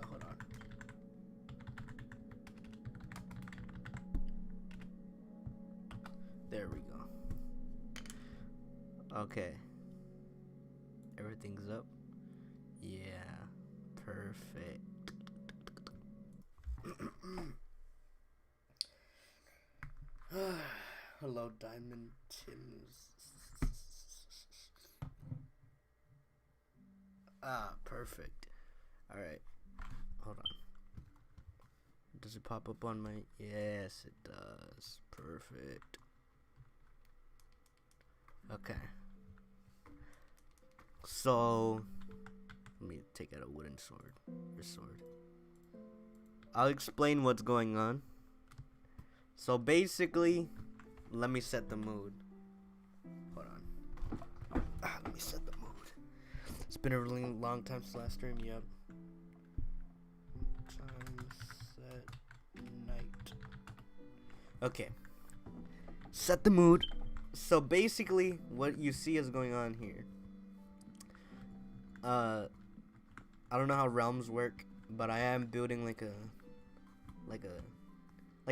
Hold on. There we go. Okay. Everything's up. Yeah. Perfect. Hello, Diamond Tims. Perfect. Alright. Hold on. Does it pop up on my... Yes, it does. Perfect. Okay. So... Let me take out a wooden sword. Your sword. I'll explain what's going on. So basically... Let me set the mood. Hold on. Let me set the mood. It's been a really long time since last stream. Yep. Time set night. Okay. Set the mood. So basically, what you see is going on here. I don't know how realms work, but I am building like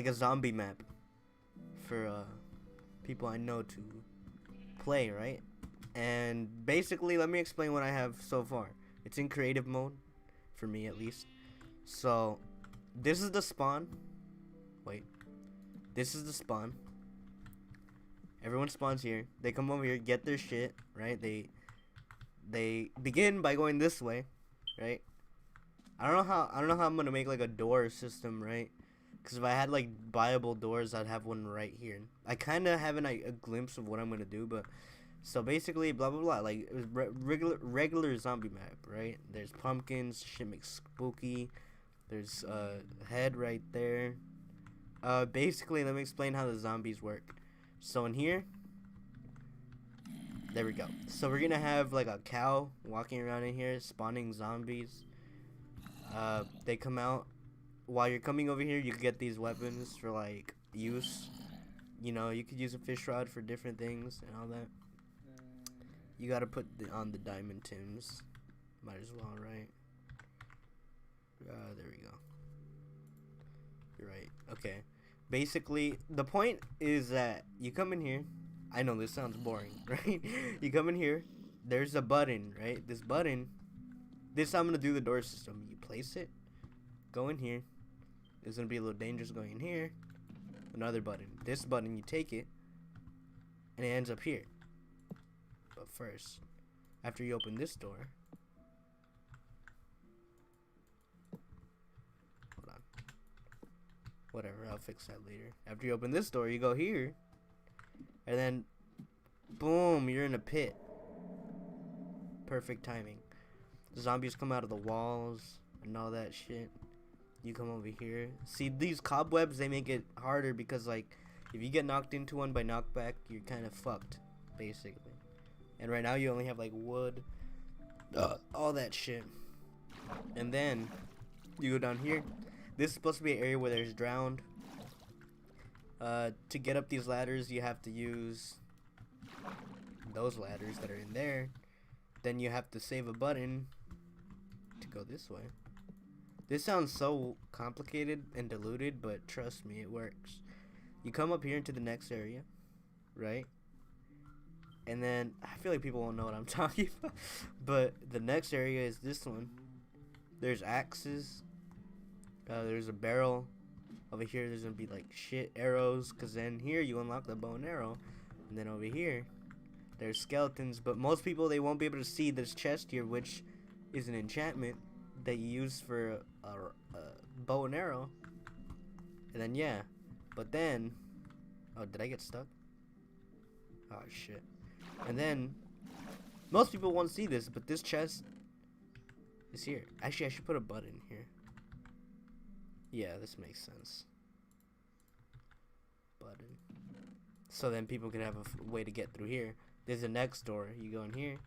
a zombie map for people I know to play, right? And basically, let me explain what I have so far. It's in creative mode, for me at least. So, this is the spawn. Wait. This is the spawn. Everyone spawns here. They come over here, get their shit, right? They begin by going this way, right? I don't know how I'm gonna make like a door system, right? Because if I had like buyable doors, I'd have one right here. I kind of have a glimpse of what I'm gonna do, but so basically, blah blah blah. Like regular zombie map, right? There's pumpkins, shit makes spooky. There's head right there. Basically, let me explain how the zombies work. So in here, there we go. So we're gonna have like a cow walking around in here, spawning zombies. They come out. While you're coming over here, you can get these weapons for like use. You know, you could use a fish rod for different things and all that. You gotta put on the diamond Tims. Might as well, right? There we go. You're right. Okay. Basically, the point is that you come in here. I know this sounds boring, right? You come in here. There's a button, right? This button. This I'm gonna do the door system. You place it. Go in here. It's gonna be a little dangerous going in here. Another button. This button, you take it, and it ends up here. But first, after you open this door, hold on. Whatever, I'll fix that later. After you open this door, you go here, and then, boom, you're in a pit. Perfect timing. The zombies come out of the walls and all that shit. You come over here. See, these cobwebs, they make it harder because, like, if you get knocked into one by knockback, you're kind of fucked, basically. And right now, you only have, like, wood, all that shit. And then, you go down here. This is supposed to be an area where there's drowned. To get up these ladders, you have to use those ladders that are in there. Then you have to save a button to go this way. This sounds so complicated and diluted, but trust me, it works. You come up here into the next area, right? And then, I feel like people won't know what I'm talking about, but the next area is this one. There's axes. There's a barrel. Over here, there's going to be, like, shit arrows, because then here you unlock the bow and arrow. And then over here, there's skeletons, but most people, they won't be able to see this chest here, which is an enchantment that you use for a bow and arrow. And then, yeah. But then... Oh, did I get stuck? Oh, shit. And then, Most people won't see this, but this chest is here. Actually, I should put a button here. Yeah, this makes sense. Button. So then people can have a way to get through here. There's the next door. You go in here.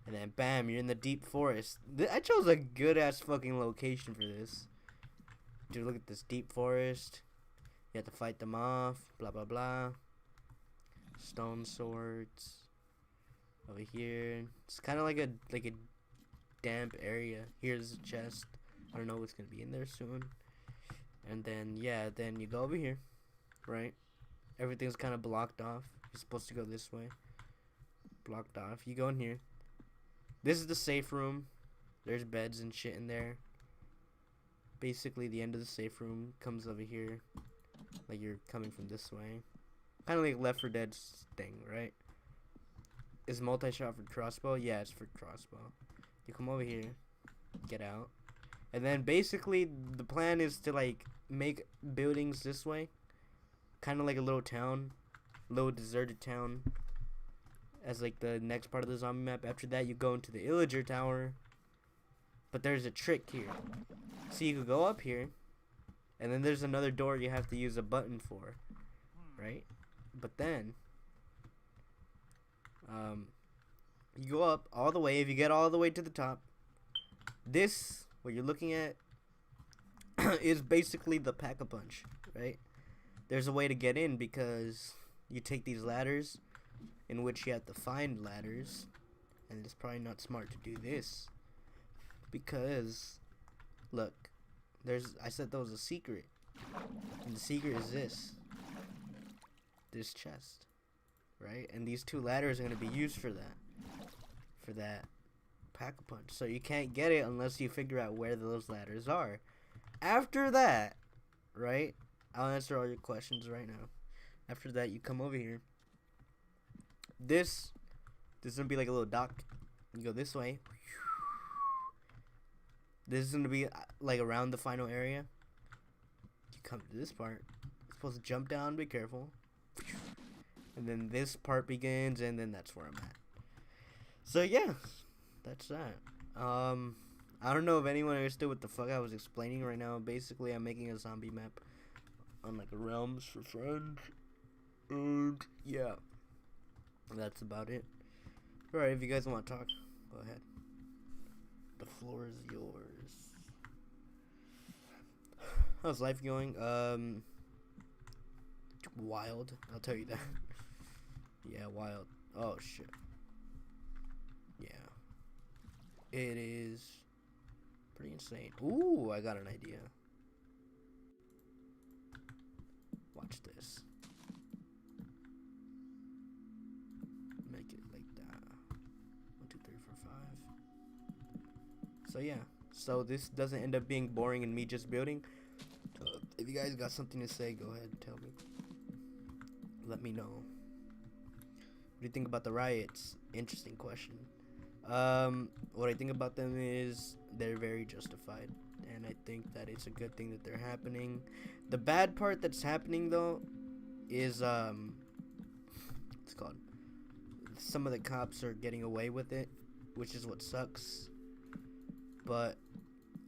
And then bam, you're in the deep forest. I chose a good ass fucking location for this. Dude, look at this deep forest. You have to fight them off. Blah blah blah. Stone swords. Over here. It's kinda like a damp area. Here's a chest. I don't know what's gonna be in there soon. And then yeah, then you go over here. Right? Everything's kinda blocked off. You're supposed to go this way. Blocked off. You go in here. This is the safe room. There's beds and shit in there. Basically, the end of the safe room comes over here. Like you're coming from this way. Kind of like Left 4 Dead's thing, right? Is multi-shot for crossbow? Yeah, it's for crossbow. You come over here. Get out. And then basically, the plan is to like make buildings this way. Kind of like a little town. Little deserted town. As like the next part of the zombie map. After that, you go into the Illager Tower. But there's a trick here. So you could go up here, and then there's another door you have to use a button for, right? But then, you go up all the way. If you get all the way to the top, this, what you're looking at, is basically the Pack-a-Punch, right? There's a way to get in because you take these ladders, in which you have to find ladders, and it's probably not smart to do this because look, I said there was a secret, and the secret is this chest, right? And these two ladders are going to be used for that Pack-a-Punch. So you can't get it unless you figure out where those ladders are. After that, right, I'll answer all your questions right now. After that, you come over here. This is gonna be like a little dock. You go this way. This is gonna be like around the final area. You come to this part. You're supposed to jump down, be careful. And then this part begins, and then that's where I'm at. So yeah, that's that. I don't know if anyone understood what the fuck I was explaining right now. Basically, I'm making a zombie map on like Realms for Friends. And yeah. That's about it. Alright, if you guys want to talk, go ahead. The floor is yours. How's life going? Wild. I'll tell you that. Yeah, wild. Oh, shit. Yeah. It is pretty insane. Ooh, I got an idea. Watch this. So yeah, so this doesn't end up being boring and me just building. If you guys got something to say, go ahead and tell me. Let me know. What do you think about the riots? Interesting question. What I think about them is they're very justified, and I think that it's a good thing that they're happening. The bad part that's happening though is what's it called? Some of the cops are getting away with it, which is what sucks. But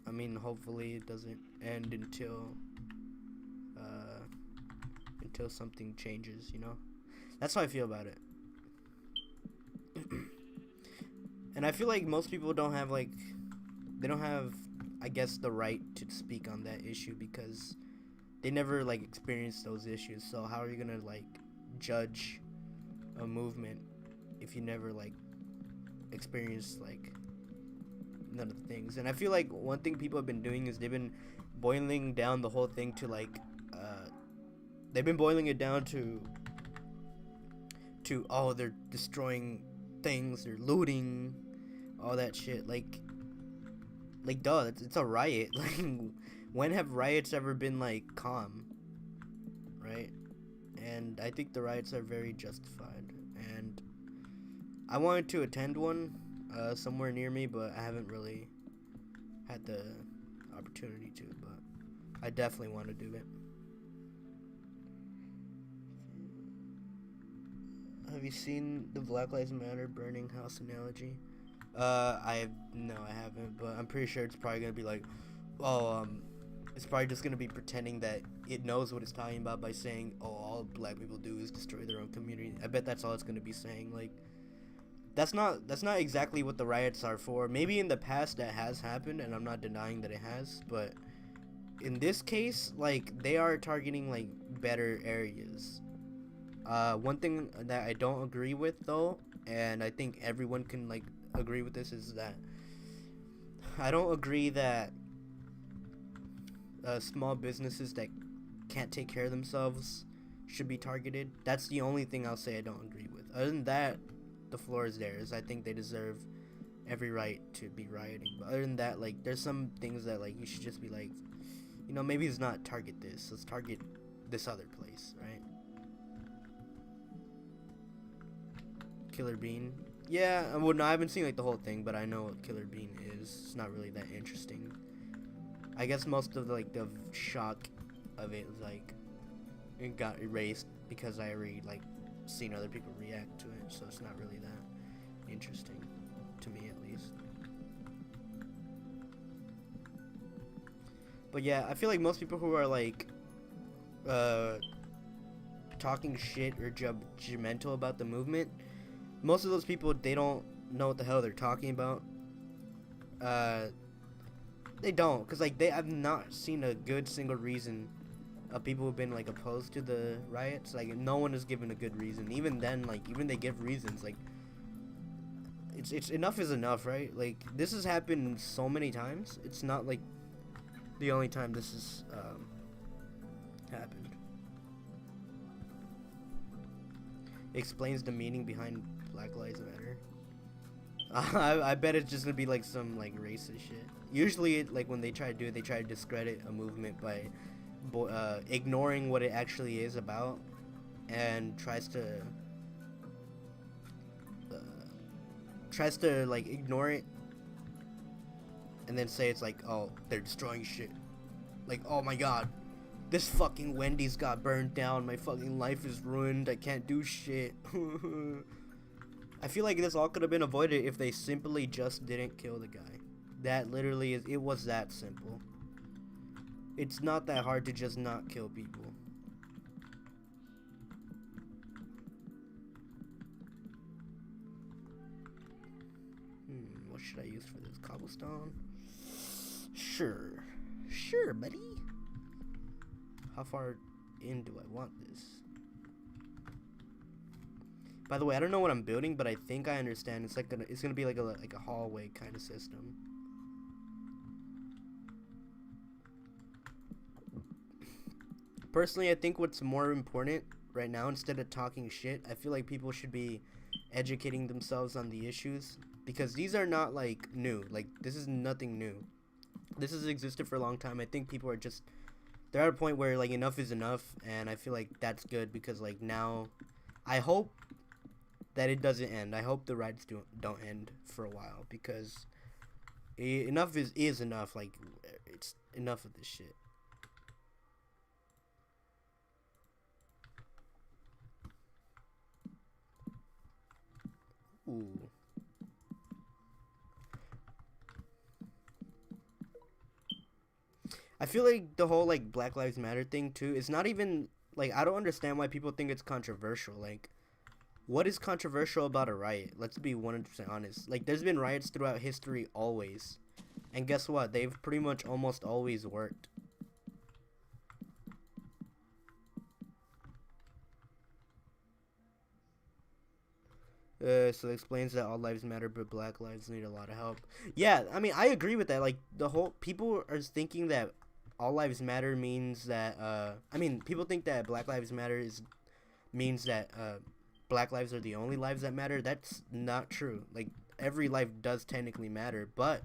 I mean, hopefully it doesn't end until something changes, you know? That's how I feel about it. And I feel like most people don't have I guess the right to speak on that issue because they never like experienced those issues. So how are you gonna like judge a movement if you never like experienced like none of the things? And I feel like one thing people have been doing is they've been boiling down the whole thing to like they've been boiling it down to oh, they're destroying things, they're looting, all that shit. Like duh, it's a riot. Like, when have riots ever been like calm, right? And I think the riots are very justified, and I wanted to attend one somewhere near me, but I haven't really had the opportunity to, but I definitely want to do it. Have you seen the Black Lives Matter burning house analogy? No, I haven't, but I'm pretty sure it's probably gonna be like, oh, it's probably just gonna be pretending that it knows what it's talking about by saying, oh, all black people do is destroy their own community. I bet that's all it's gonna be saying. Like, that's not exactly what the riots are for. Maybe in the past that has happened, and I'm not denying that it has, but in this case, like, they are targeting like better areas. One thing that I don't agree with though, and I think everyone can like agree with this, is that I don't agree that small businesses that can't take care of themselves should be targeted. That's the only thing I'll say I don't agree with. Other than that, the floor is theirs. I think they deserve every right to be rioting. But other than that, like, there's some things that like you should just be like, you know, maybe it's not target this. Let's target this other place, right? Killer Bean. Yeah, well, no, I haven't seen like the whole thing, but I know what Killer Bean is. It's not really that interesting. I guess most of like the shock of it was like it got erased because I already like seen other people react to it, so it's not really that interesting to me, at least. But yeah, I feel like most people who are like talking shit or judgmental about the movement, most of those people, they don't know what the hell they're talking about. They don't, cause like I've not seen a good single reason of people who've been like opposed to the riots. Like, no one is given a good reason. Even then, like, even they give reasons, like, it's enough is enough, right? Like, this has happened so many times. It's not like the only time this has happened. It explains the meaning behind Black Lives Matter. I bet it's just gonna be like some like racist shit. Usually, like when they try to do it, they try to discredit a movement by ignoring what it actually is about, and tries to like ignore it, and then say it's like, oh, they're destroying shit. Like, oh my god, this fucking Wendy's got burned down. My fucking life is ruined. I can't do shit. I feel like this all could have been avoided if they simply just didn't kill the guy. That literally is, it was that simple. It's not that hard to just not kill people. What should I use for this? Cobblestone? Sure. Sure, buddy. How far in do I want this? By the way, I don't know what I'm building, but I think I understand. It's gonna be like a hallway kind of system. Personally, I think what's more important right now, instead of talking shit, I feel like people should be educating themselves on the issues, because these are not like new. Like, this is nothing new. This has existed for a long time. I think people are just, they're at a point where like enough is enough, and I feel like that's good, because like now, I hope that it doesn't end. I hope the riots don't end for a while, because enough is enough. Like, it's enough of this shit. Ooh. I feel like the whole like Black Lives Matter thing too, it's not even like, I don't understand why people think it's controversial. Like, what is controversial about a riot? Let's be 100% honest. Like, there's been riots throughout history always. And guess what? They've pretty much almost always worked. So it explains that all lives matter, but black lives need a lot of help. Yeah, I mean, I agree with that. Like, the whole, people are thinking that all lives matter means that, I mean, people think that Black Lives Matter means that, black lives are the only lives that matter. That's not true. Like, every life does technically matter, but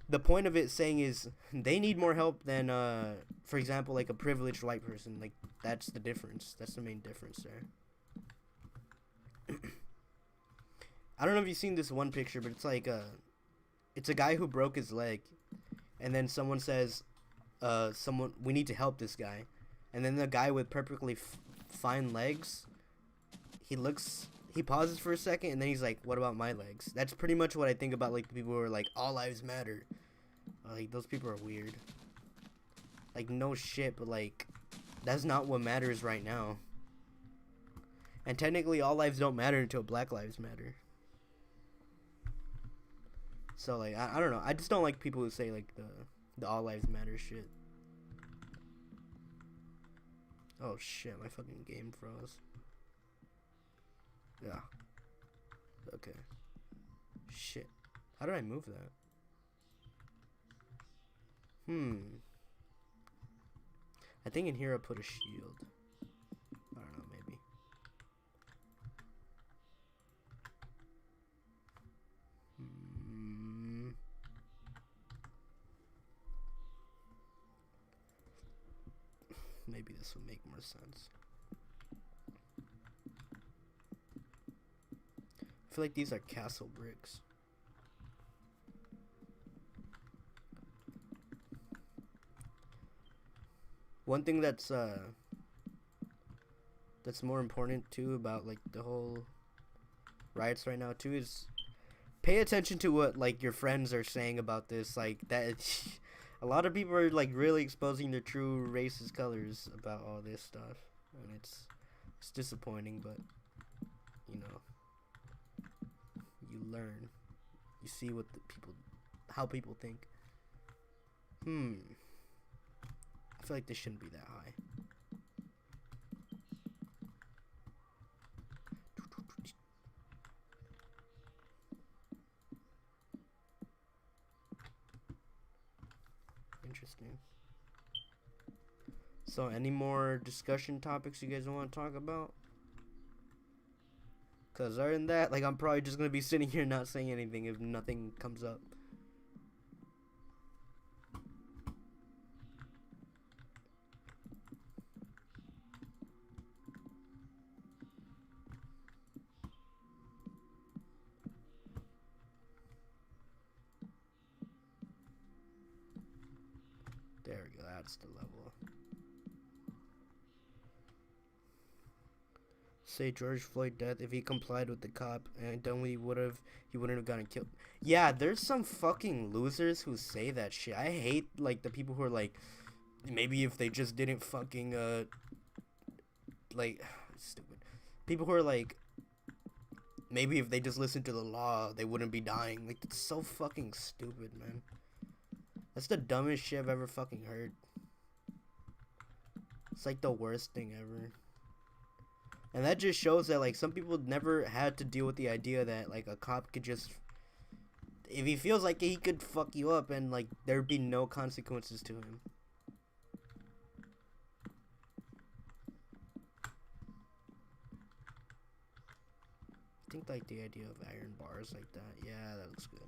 the point of it saying is they need more help than, for example, like a privileged white person. Like, that's the difference. That's the main difference there. I don't know if you've seen this one picture, but it's like it's a guy who broke his leg, and then someone says, we need to help this guy, and then the guy with perfectly fine legs, he pauses for a second, and then he's like, what about my legs? That's pretty much what I think about, like, the people who are like, all lives matter. Like, those people are weird. Like, no shit, but like, that's not what matters right now. And technically, all lives don't matter until Black Lives Matter. So, like, I don't know. I just don't like people who say, like, the all lives matter shit. Oh, shit. My fucking game froze. Yeah. Okay. Shit. How did I move that? I think in here I put a shield. I don't know, maybe. Maybe this would make more sense. I feel like these are castle bricks. One thing that's more important too about like the whole riots right now too is pay attention to what like your friends are saying about this. Like that, a lot of people are like really exposing their true racist colors about all this stuff, and it's disappointing. But you know, you learn, you see what the people, how people think. I feel like this shouldn't be that high. Interesting. So, any more discussion topics you guys want to talk about? Because other than that, like, I'm probably just going to be sitting here not saying anything if nothing comes up. There we go, that's the level. Say George Floyd death, if he complied with the cop and then he wouldn't have gotten killed. Yeah, there's some fucking losers who say that shit. I hate like the people who are like, maybe if they just didn't fucking like stupid people who are like, maybe if they just listened to the law they wouldn't be dying. Like, it's so fucking stupid, man. That's the dumbest shit I've ever fucking heard. It's like the worst thing ever. And that just shows that, like, some people never had to deal with the idea that, like, a cop could just... If he feels like he could fuck you up and, like, there'd be no consequences to him. I think, like, the idea of iron bars like that. Yeah, that looks good.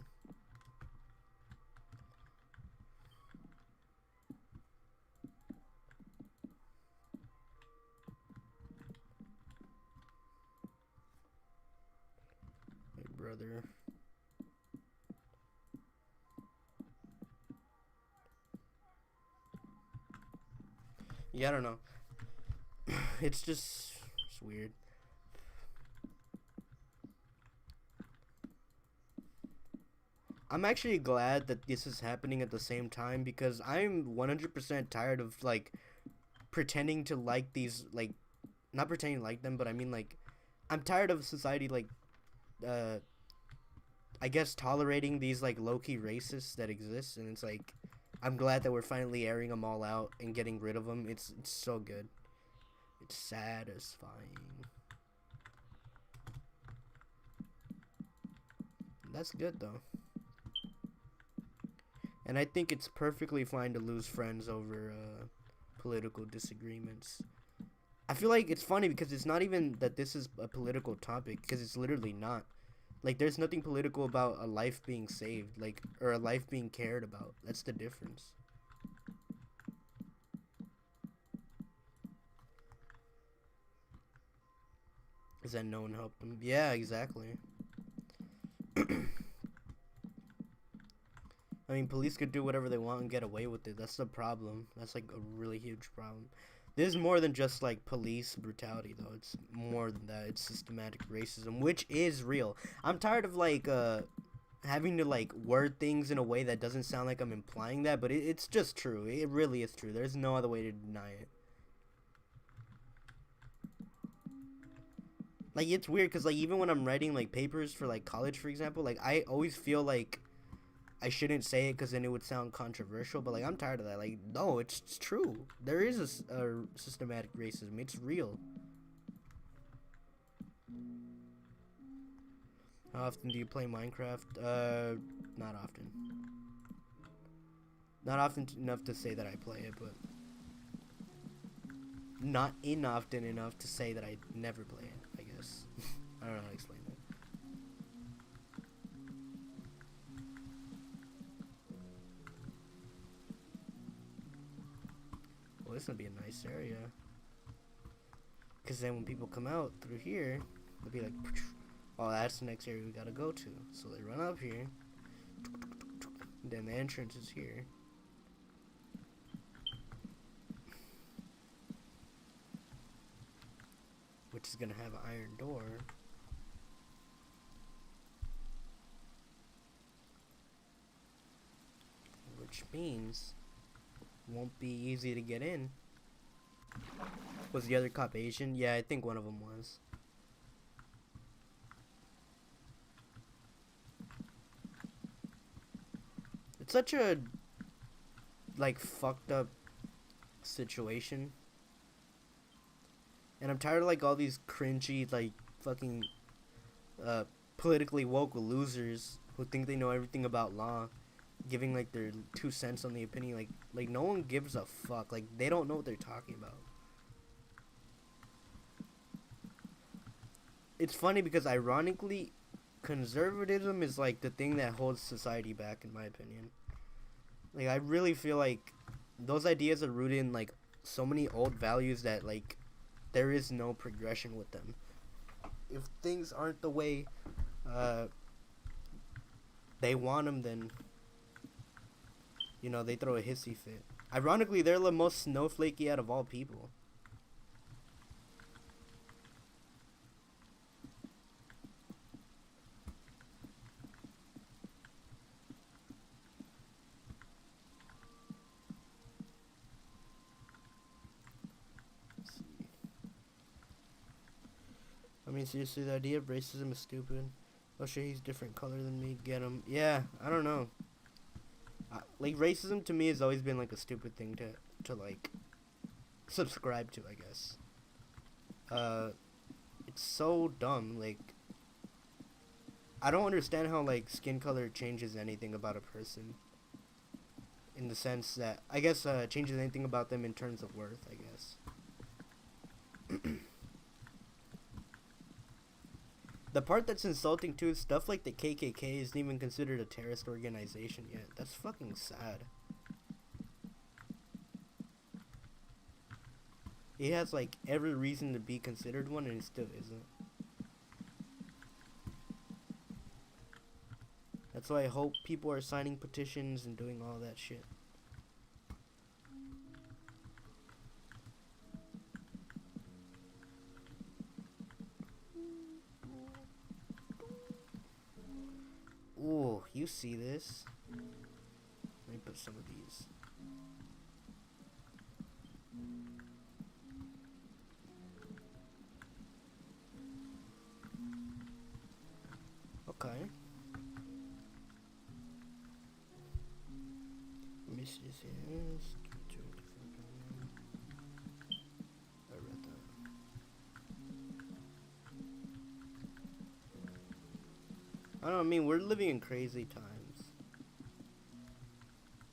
Brother. Yeah, I don't know. It's weird. I'm actually glad that this is happening at the same time because I'm 100% tired of like pretending to like these, like, not pretending to like them, but I mean, like, I'm tired of society, like, I guess tolerating these like low-key racists that exist, and it's like I'm glad that we're finally airing them all out and getting rid of them. It's so good. It's satisfying. That's good though. And I think it's perfectly fine to lose friends over political disagreements. I feel like it's funny because it's not even that this is a political topic, because it's literally not. Like, there's nothing political about a life being saved, like, or a life being cared about. That's the difference. Is that no one helped them? Yeah, exactly. I mean, police could do whatever they want and get away with it. That's the problem. That's, like, a really huge problem. There's more than just like police brutality though. It's more than that. It's systematic racism, which is real. I'm tired of like having to like word things in a way that doesn't sound like I'm implying that, but it's just true. It really is true. There's no other way to deny it. Like it's weird because like even when I'm writing like papers for like college, for example, like I always feel like I shouldn't say it because then it would sound controversial. But like I'm tired of that. Like no, it's true. There is a systematic racism. It's real. How often do you play Minecraft? Not often. Not often enough to say that I play it, but not often enough to say that I never play it, I guess. I don't know how to explain that. Well, this would be a nice area. Because then when people come out through here, they'll be like, oh, that's the next area we gotta go to. So they run up here. Then the entrance is here. Which is gonna have an iron door. Which means it won't be easy to get in. Was the other cop Asian? Yeah, I think one of them was. It's such a like fucked up situation. And I'm tired of like all these cringy like fucking politically woke losers who think they know everything about law giving like their 2 cents on the opinion. Like no one gives a fuck. Like they don't know what they're talking about. It's funny because ironically conservatism is like the thing that holds society back in my opinion. Like I really feel like those ideas are rooted in like so many old values that like there is no progression with them. If things aren't the way they want them, then you know they throw a hissy fit. Ironically, they're the most snowflakey out of all people. I mean, seriously, the idea of racism is stupid. Oh shit, he's different color than me. Get him. Yeah, I don't know. Like racism to me has always been like a stupid thing to like subscribe to, I guess. It's so dumb. Like, I don't understand how like skin color changes anything about a person. In the sense that I guess changes anything about them in terms of worth, I guess. The part that's insulting too is stuff like the KKK isn't even considered a terrorist organization yet. That's fucking sad. It has like every reason to be considered one and it still isn't. That's why I hope people are signing petitions and doing all that shit. Ooh, you see this? Let me put some of these. Okay. Let me see this here. I read that. I don't know, I mean, we're living in crazy times.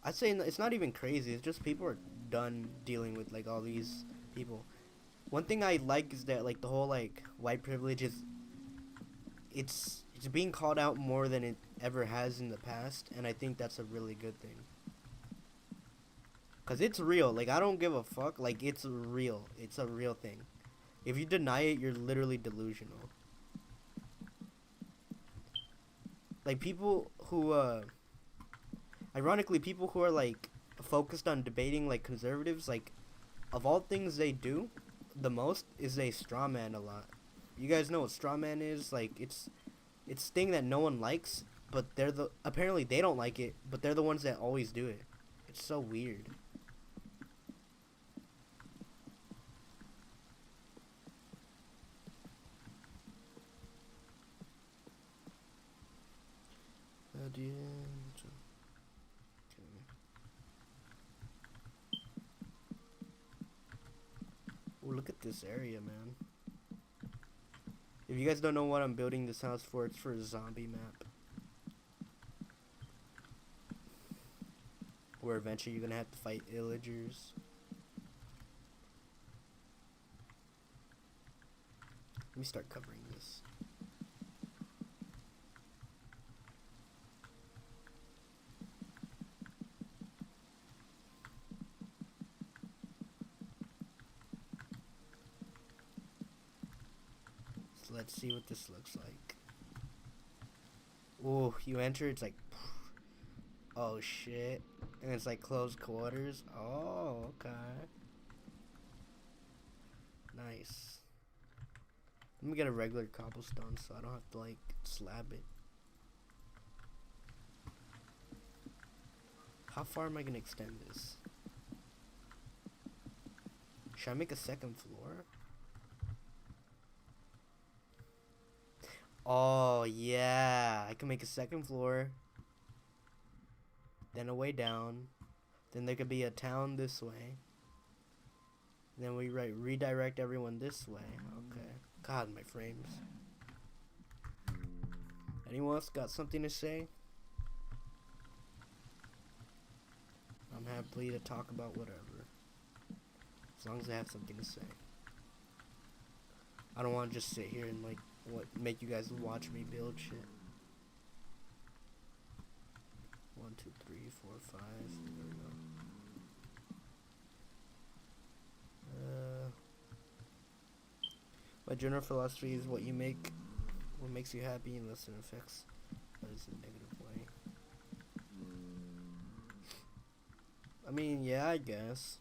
I'd say it's not even crazy, it's just people are done dealing with, like, all these people. One thing I like is that, like, the whole, like, white privilege is, it's being called out more than it ever has in the past, and I think that's a really good thing. Because it's real, like, I don't give a fuck, like, it's real. It's a real thing. If you deny it, you're literally delusional. Like, people who, ironically, people who are, like, focused on debating, like, conservatives, like, of all things they do, the most is they straw man a lot. You guys know what straw man is? Like it's thing that no one likes, but they're the apparently they don't like it, but they're the ones that always do it. It's so weird. Oh, look at this area, man. If you guys don't know what I'm building this house for, it's for a zombie map. Where eventually you're gonna have to fight illagers. Let me start covering this. So let's see what this looks like. Oh, you enter, it's like, oh shit. And it's like closed quarters. Oh, okay. Nice. Let me get a regular cobblestone so I don't have to like slab it. How far am I gonna extend this? Should I make a second floor? Oh yeah, I can make a second floor. Then a way down. Then there could be a town this way. Then we redirect everyone this way. Okay. God, my frames. Anyone else got something to say? I'm happy to talk about whatever. As long as I have something to say. I don't want to just sit here and like make you guys watch me build shit. 1, 2, 3, 4, 5. There we go. My general philosophy is what makes you happy unless it affects others in a negative way. I mean, yeah, I guess.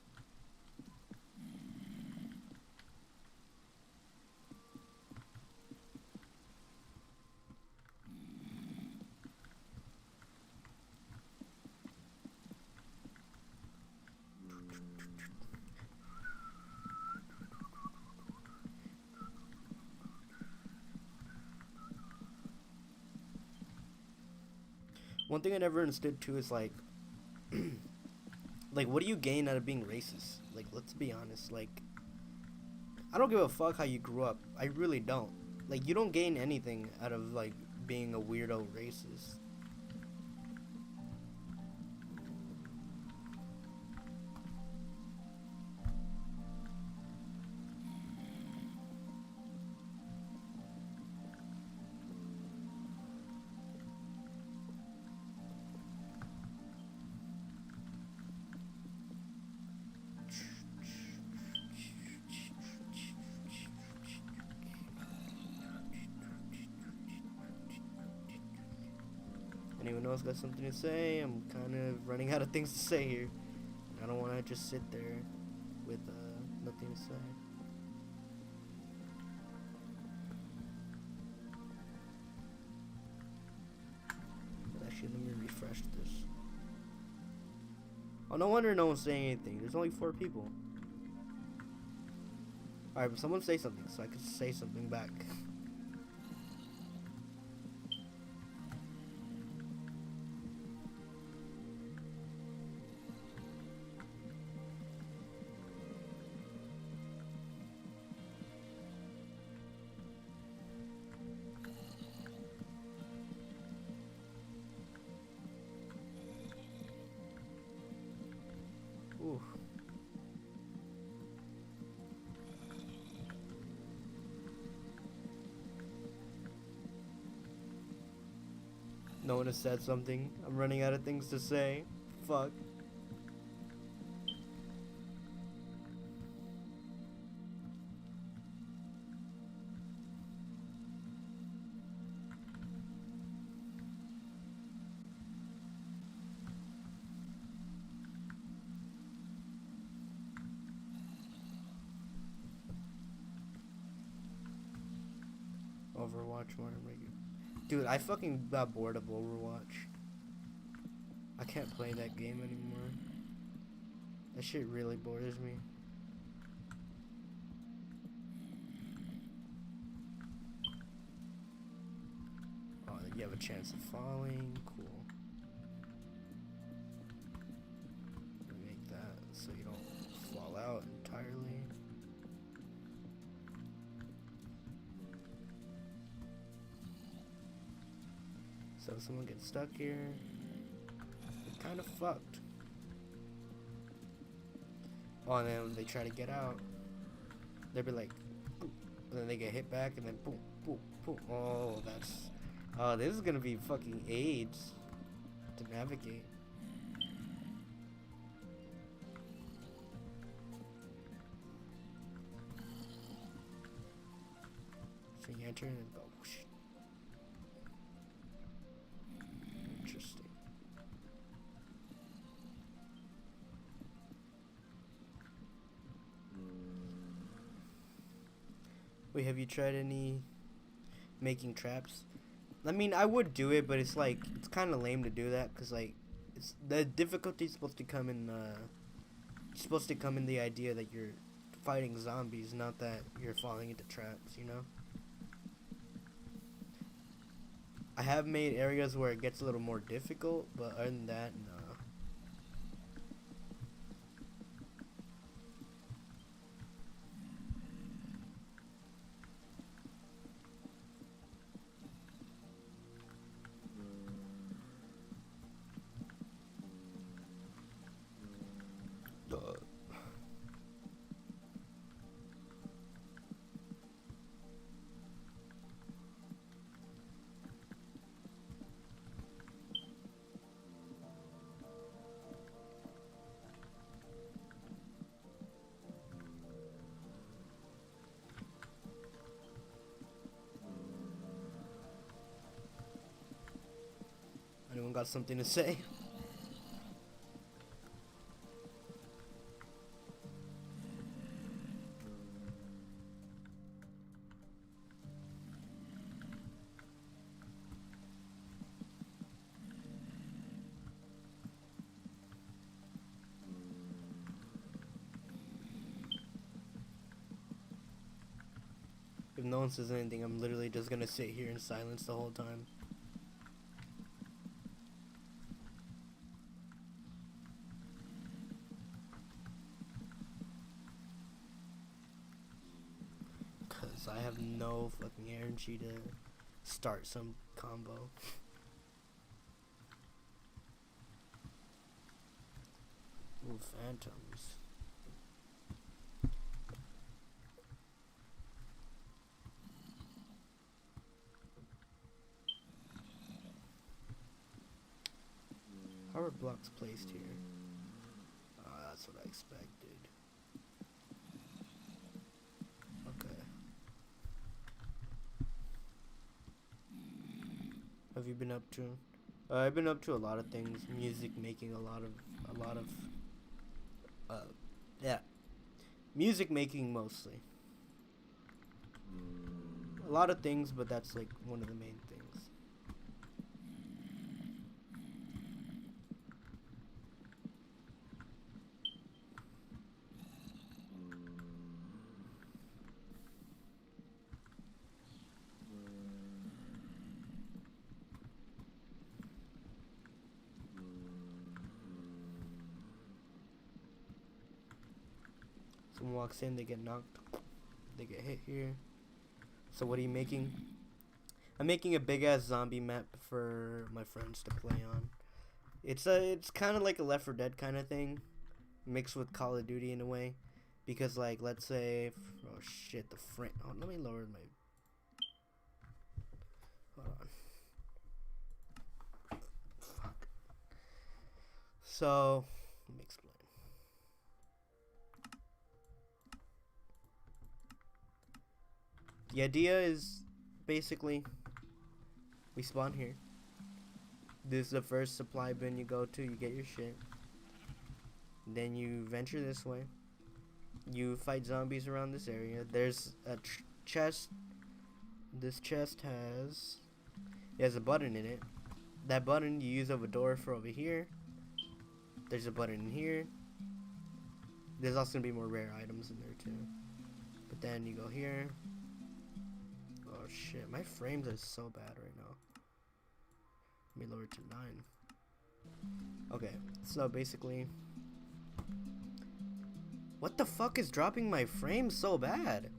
One thing I never understood too is like, like what do you gain out of being racist? Like, let's be honest. Like, I don't give a fuck how you grew up. I really don't. Like, you don't gain anything out of like being a weirdo racist. Anyone else got something to say? I'm kind of running out of things to say here. I don't want to just sit there with nothing to say. Actually, let me refresh this. Oh, no wonder no one's saying anything. There's only 4 people. Alright, but someone say something so I can say something back. Ooh. No one has said something. I'm running out of things to say. Fuck. Overwatch more than regular. Dude, I fucking got bored of Overwatch. I can't play that game anymore. That shit really bores me. Oh, you have a chance of falling. Cool. Make that so you don't fall out entirely. So if someone gets stuck here, they're kind of fucked. Oh, and then when they try to get out, they'll be like, boop, and then they get hit back, and then boom, boom, boom. Oh, that's, oh, this is gonna be fucking AIDS to navigate. So you enter and then go, whoosh. Interesting. Wait, have you tried any making traps? I mean, I would do it, but it's like, it's kind of lame to do that, because like, it's, the difficulty is supposed to come in, the idea that you're fighting zombies, not that you're falling into traps, you know? I have made areas where it gets a little more difficult, but other than that, no. Anyone got something to say? If no one says anything, I'm literally just gonna sit here in silence the whole time. Cause I have no fucking energy to start some combo. Ooh, phantoms. How are blocks placed here? That's what I expected. Okay. Have you been up to? I've been up to a lot of things. Music making, yeah. Music making mostly. A lot of things, but that's like one of the main things. Someone walks in, they get knocked, they get hit here. So what are you making? I'm making a big ass zombie map for my friends to play on. It's kind of like a Left 4 Dead kind of thing, mixed with Call of Duty in a way, because like let's say, oh shit, the frame. Oh, let me lower my. Hold on. Fuck. So let me explain. The idea is basically we spawn here. This is the first supply bin you go to, you get your shit. Then you venture this way. You fight zombies around this area. There's a chest This chest has a button in it. That button you use over door for over here. There's a button in here. There's also gonna be more rare items in there too. But then you go here. Oh shit, my frames are so bad right now. Let me lower it to 9. Okay, so basically, what the fuck is dropping my frames so bad?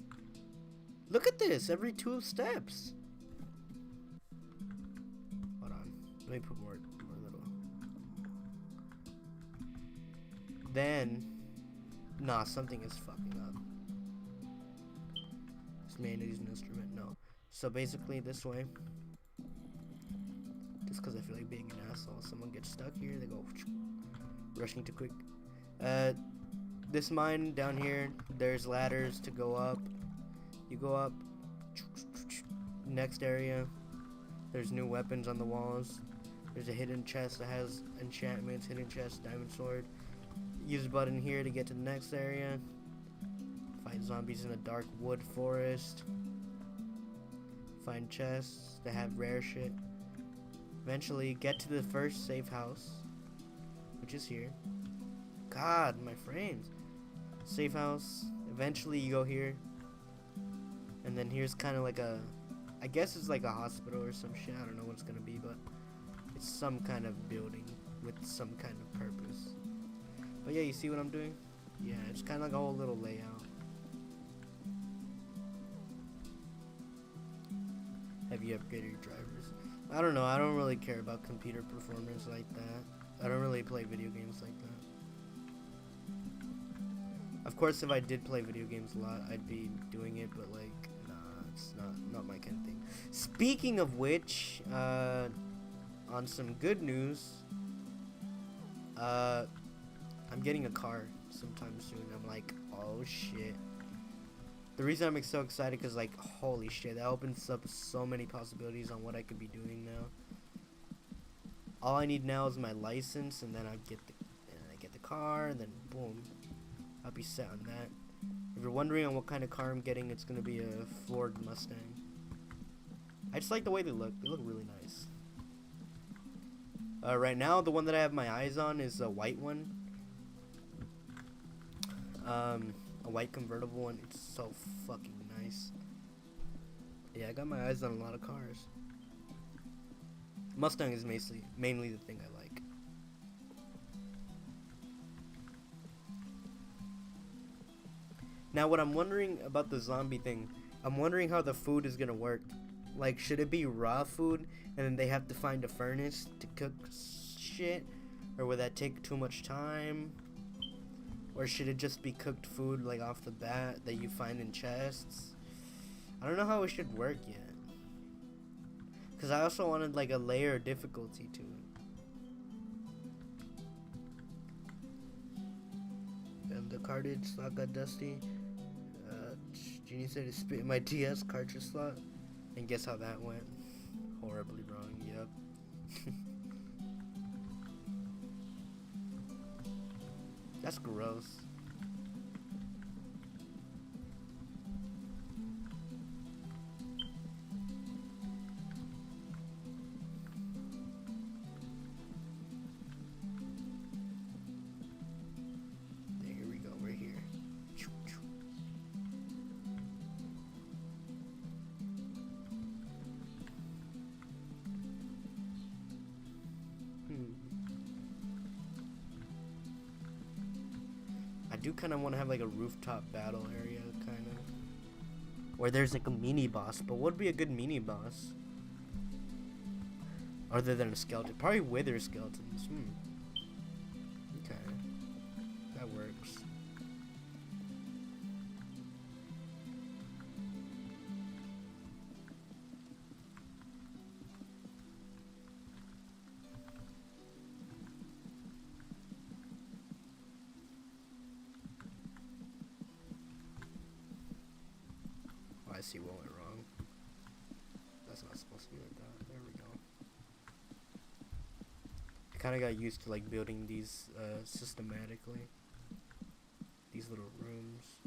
Look at this, every 2 steps. Hold on, let me put more little. Then, nah, something is fucking up. This man needs an instrument, no. So basically this way, just because I feel like being an asshole, someone gets stuck here, they go rushing too quick. This mine down here, there's ladders to go up. You go up. Next area, there's new weapons on the walls. There's a hidden chest that has enchantments, hidden chest, diamond sword. Use button here to get to the next area. Fight zombies in a dark wood forest. Find chests that have rare shit. Eventually get to the first safe house, which is here. God, my frames. Safe house. Eventually you go here. And then here's kind of like I guess it's like a hospital or some shit. I don't know what it's gonna be, but it's some kind of building with some kind of purpose. But yeah, you see what I'm doing? Yeah, it's kind of like a whole little layout. Have you upgraded your drivers? I don't know. I don't really care about computer performance like that. I don't really play video games like that. Of course, if I did play video games a lot, I'd be doing it, but like, nah, it's not my kind of thing. Speaking of which, on some good news, I'm getting a car sometime soon. I'm like, oh shit. The reason I'm so excited because like, holy shit, that opens up so many possibilities on what I could be doing now. All I need now is my license, and then I get the car, and then boom, I'll be set on that. If you're wondering on what kind of car I'm getting, it's gonna be a Ford Mustang. I just like the way they look. They look really nice. Right now, the one that I have my eyes on is a white one. A white convertible one. It's so fucking nice. Yeah, I got my eyes on a lot of cars. Mustang is mainly the thing I like. Now, what I'm wondering about the zombie thing, I'm wondering how the food is gonna work. Like, should it be raw food, and then they have to find a furnace to cook shit? Or would that take too much time? Or should it just be cooked food, like, off the bat, that you find in chests? I don't know how it should work yet. Because I also wanted, like, a layer of difficulty to it. And the cartridge slot got dusty. Genie said it spit in my DS cartridge slot. And guess how that went? Horribly wrong, yep. That's gross. Here we go, we're here. I do kind of want to have like a rooftop battle area, kind of. Where there's like a mini boss, but what would be a good mini boss? Other than a skeleton. Probably wither skeletons. Okay. That works. Oh, I see what went wrong. That's not supposed to be like that. There we go. I kind of got used to like building these systematically. These little rooms.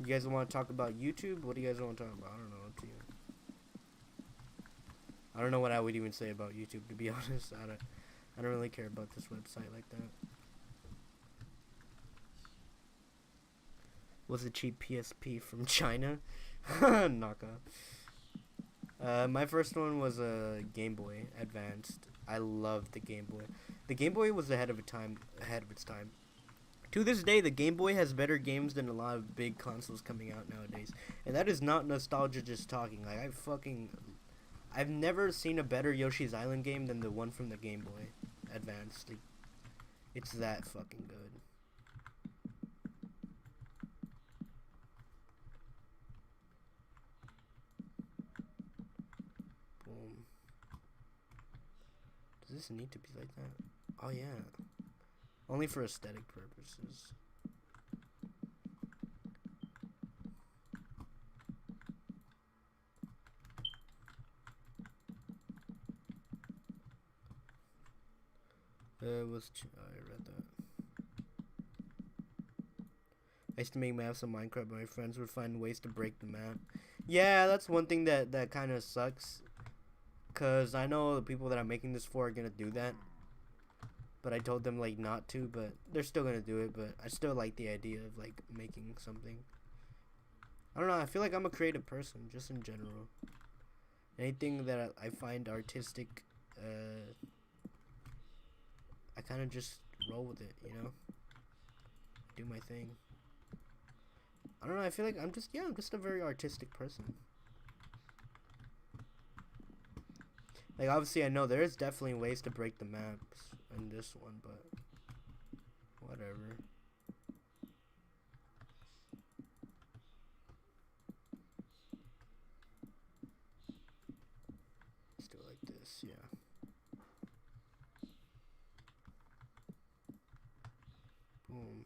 You guys want to talk about YouTube? What do you guys want to talk about? I don't know. Up to you. I don't know what I would even say about YouTube, to be honest. I don't really care about this website like that. Was a cheap PSP from China? Knockoff. My first one was a Game Boy Advanced. I loved the Game Boy. The Game Boy was ahead of its time. To this day, the Game Boy has better games than a lot of big consoles coming out nowadays. And that is not nostalgia just talking. Like, I've never seen a better Yoshi's Island game than the one from the Game Boy Advanced. Like, it's that fucking good. Boom. Does this need to be like that? Oh yeah. Only for aesthetic purposes. I read that. I used to make maps on Minecraft, but my friends would find ways to break the map. Yeah, that's one thing that kind of sucks. Cause I know the people that I'm making this for are gonna do that. But I told them like not to, but they're still gonna do it. But I still like the idea of like making something. I don't know. I feel like I'm a creative person, just in general. Anything that I find artistic, I kind of just roll with it, you know. Do my thing. I don't know. I feel like I'm just a very artistic person. Like, obviously, I know there's definitely ways to break the maps in this one, but whatever. Let's do it like this, yeah. Boom.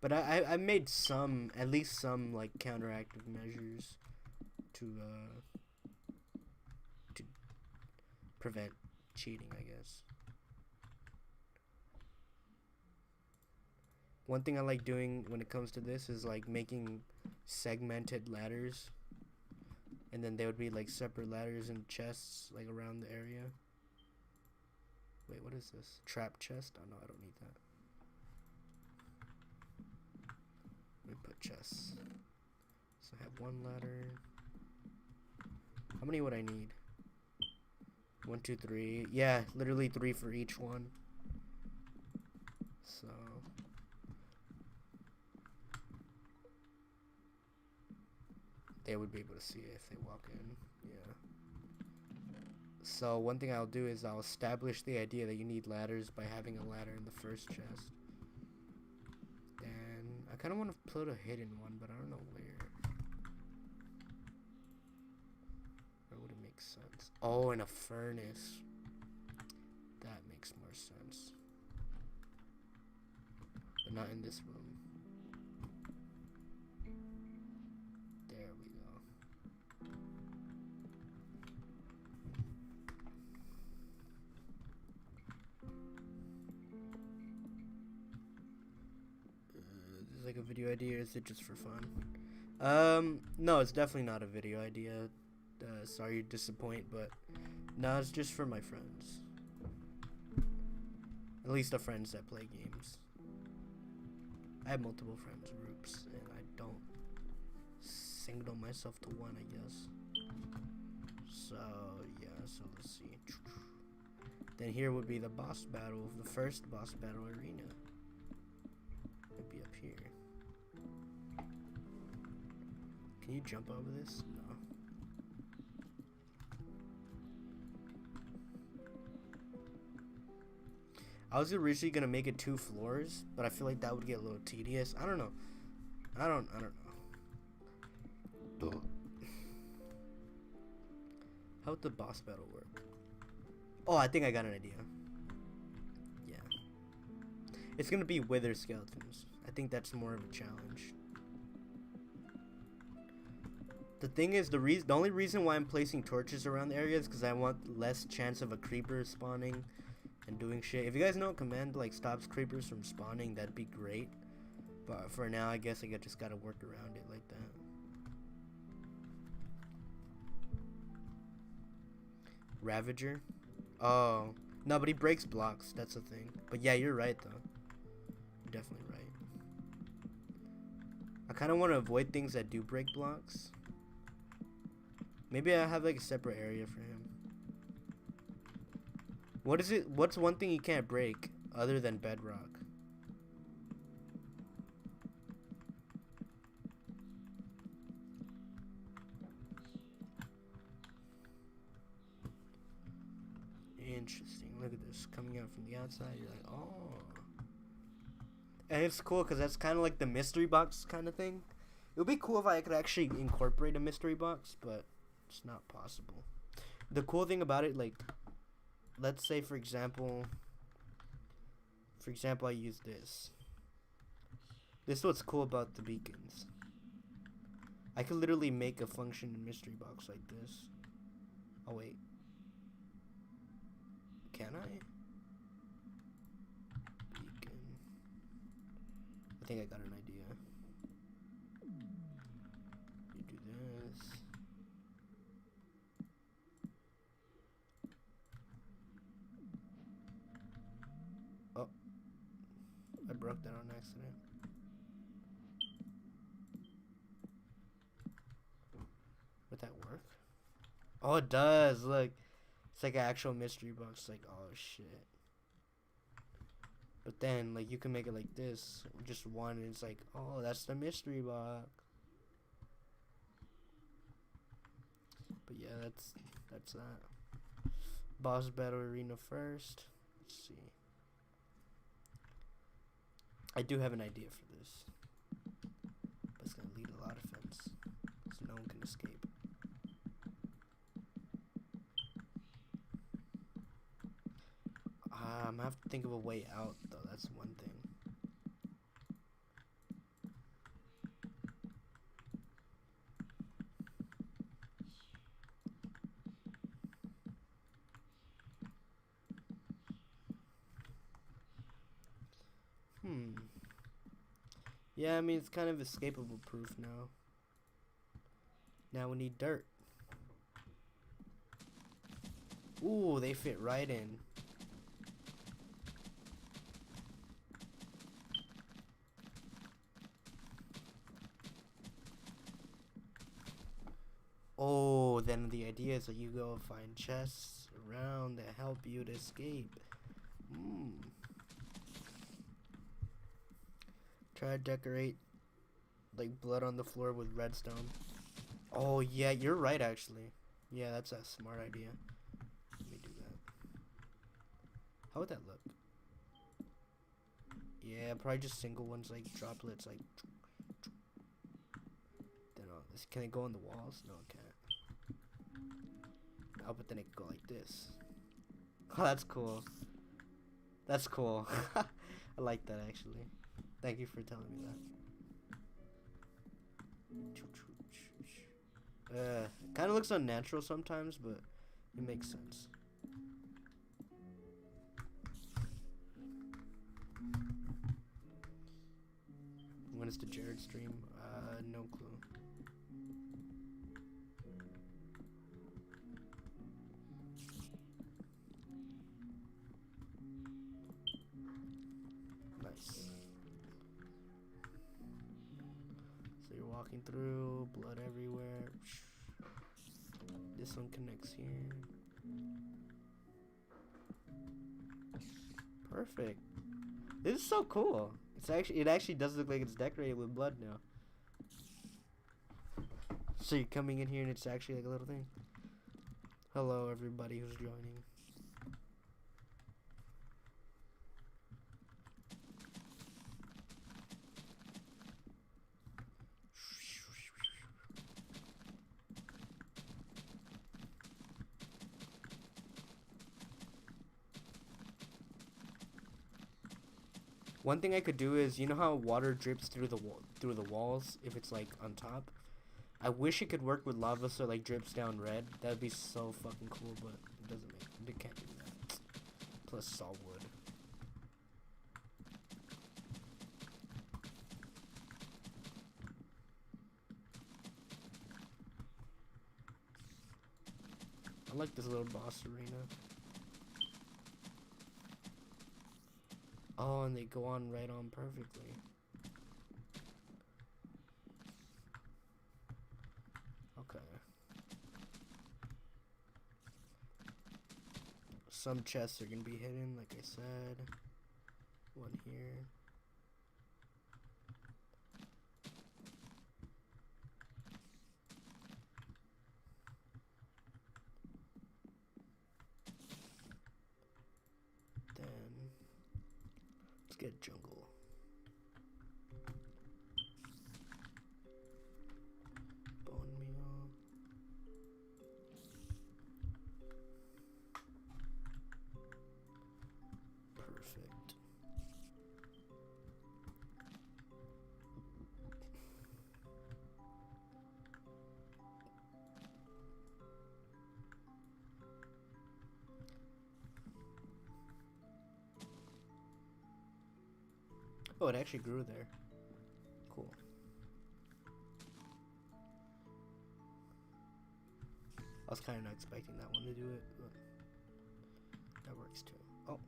But I made some, at least some, like, counteractive measures to prevent cheating, I guess. One thing I like doing when it comes to this is like making segmented ladders, and then there would be like separate ladders and chests like around the area. Wait, what is this? Trap chest? Oh no, I don't need that. Let me put chests. So I have one ladder. How many would I need? 1, 2, 3. Yeah, literally 3 for each one. So they would be able to see it if they walk in. Yeah. So one thing I'll do is I'll establish the idea that you need ladders by having a ladder in the first chest. Then I kind of want to put a hidden one, but I don't know where. Where would it make sense? Oh, in a furnace. That makes more sense. But not in this room. There we go. Is this like a video idea, or is it just for fun? No, it's definitely not a video idea. Sorry to disappoint, but no, it's just for my friends. At least the friends that play games. I have multiple friends groups, and I don't single myself to one, I guess. So, yeah, so let's see. Then here would be the boss battle, the first boss battle arena. It'd be up here. Can you jump over this? No. I was originally gonna make it 2 floors, but I feel like that would get a little tedious. I don't know. I don't know. How would the boss battle work? Oh, I think I got an idea. Yeah. It's gonna be wither skeletons. I think that's more of a challenge. The thing is, the only reason why I'm placing torches around the area is because I want less chance of a creeper spawning and doing shit. If you guys know a command like stops creepers from spawning, that'd be great. But for now, I guess I just gotta work around it like that. Ravager? Oh. No, but he breaks blocks. That's the thing. But yeah, you're right, though. You're definitely right. I kind of want to avoid things that do break blocks. Maybe I have like a separate area for him. What is it? What's one thing he can't break other than bedrock? Interesting. Look at this coming out from the outside. You're like, oh. And it's cool because that's kind of like the mystery box kind of thing. It would be cool if I could actually incorporate a mystery box, but it's not possible. The cool thing about it, like, let's say for example, I use this. This is what's cool about the beacons. I could literally make a function in mystery box like this. Oh wait. Can I? Beacon. I think I got an idea. You do this. Oh. I broke that on accident. Would that work? Oh, it does. Look. It's like an actual mystery box. Like, oh shit. But then, like, you can make it like this. Just one, and it's like, oh, that's the mystery box. But yeah, that's that. Boss battle arena first. Let's see. I do have an idea for this. But it's gonna lead a lot of fence. So no one can escape. I'm gonna have to think of a way out, though. That's one thing. Yeah, I mean, it's kind of escapable proof now. Now we need dirt. Ooh, they fit right in. Oh, then the idea is that you go find chests around that help you to escape. Try to decorate like blood on the floor with redstone. Oh yeah, you're right actually. Yeah, that's a smart idea. Let me do that. How would that look? Yeah, probably just single ones, like droplets, like. Then can it go on the walls? No, it can't. Oh, but then it can go like this. Oh, that's cool. That's cool. I like that actually. Thank you for telling me that. Kind of looks unnatural sometimes, but it makes sense. When is the Jared stream? No clue. Nice. So you're walking through, blood everywhere. This one connects here. Perfect. This is so cool. It actually does look like it's decorated with blood now. So you're coming in here and it's actually like a little thing. Hello everybody who's joining. One thing I could do is, you know how water drips through the walls if it's like on top? I wish it could work with lava so it like drips down red. That'd be so fucking cool, but it can't do that. Plus sawwood. I like this little boss arena. Oh, and they go on right on perfectly. Okay. Some chests are gonna be hidden, like I said. One here. Then let's get jungle. Bone meal. Perfect. Oh, it actually grew there. Cool. I was kind of not expecting that one to do it, but that works too. Oh.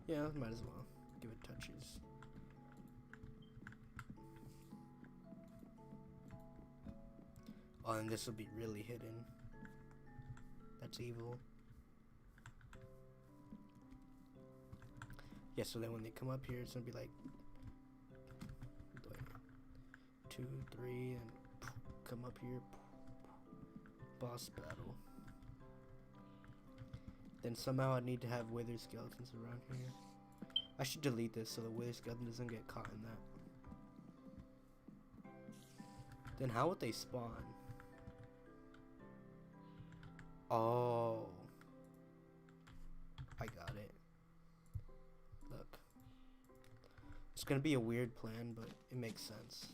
Yeah, might as well give it touches. Oh, and this will be really hidden. That's evil. Yeah, so then when they come up here, it's gonna be like 2, 3, and come up here. Boss battle. Then somehow I need to have wither skeletons around here. I should delete this so the wither skeleton doesn't get caught in that. Then how would they spawn? Oh. I got it. Look. It's gonna be a weird plan, but it makes sense.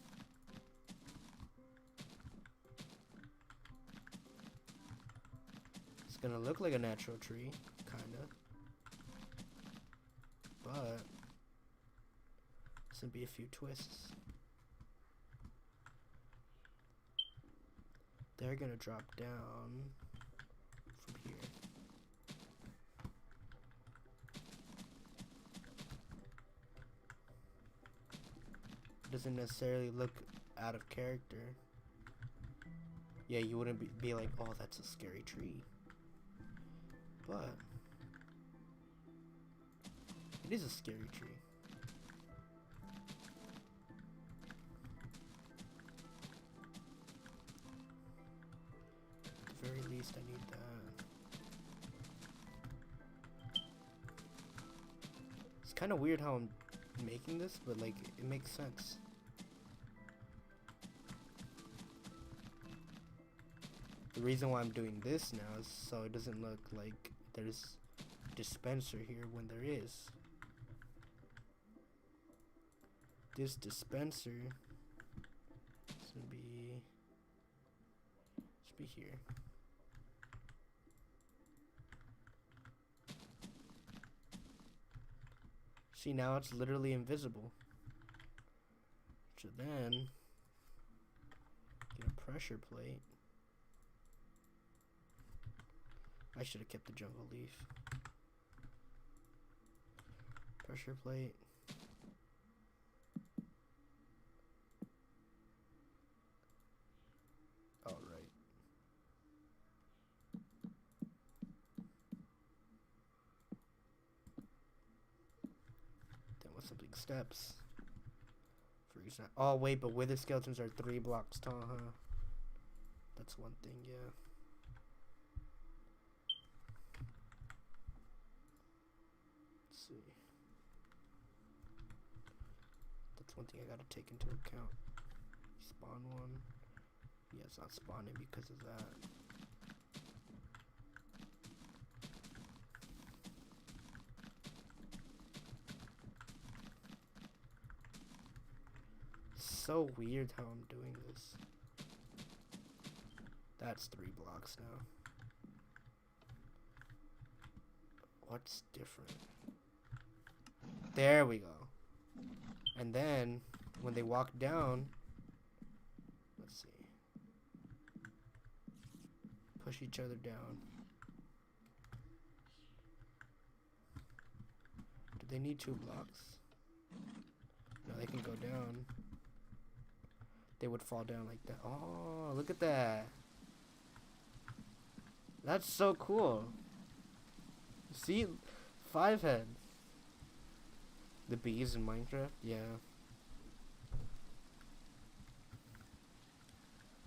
It's gonna look like a natural tree, kinda. But it's gonna be a few twists. They're gonna drop down from here. Doesn't necessarily look out of character. Yeah, you wouldn't be like, oh, that's a scary tree. But it is a scary tree. At the very least, I need that. It's kind of weird how I'm making this, but like, it makes sense. The reason why I'm doing this now is so it doesn't look like there's a dispenser here when there is. This dispenser should be here. See, now it's literally invisible. So then get a pressure plate. I should have kept the jungle leaf. Pressure plate. All right. Then with something steps. For example, oh wait, but wither skeletons are 3 blocks tall, huh? That's one thing, yeah. See. That's one thing I gotta take into account. Spawn one. Yeah, it's not spawning because of that. So weird how I'm doing this. That's 3 blocks now. What's different? There we go. And then when they walk down, let's see. push each other down. Do they need 2 blocks? No, they can go down. They would fall down like that. Oh, look at that. That's so cool. See? 5 heads. The bees in Minecraft? Yeah.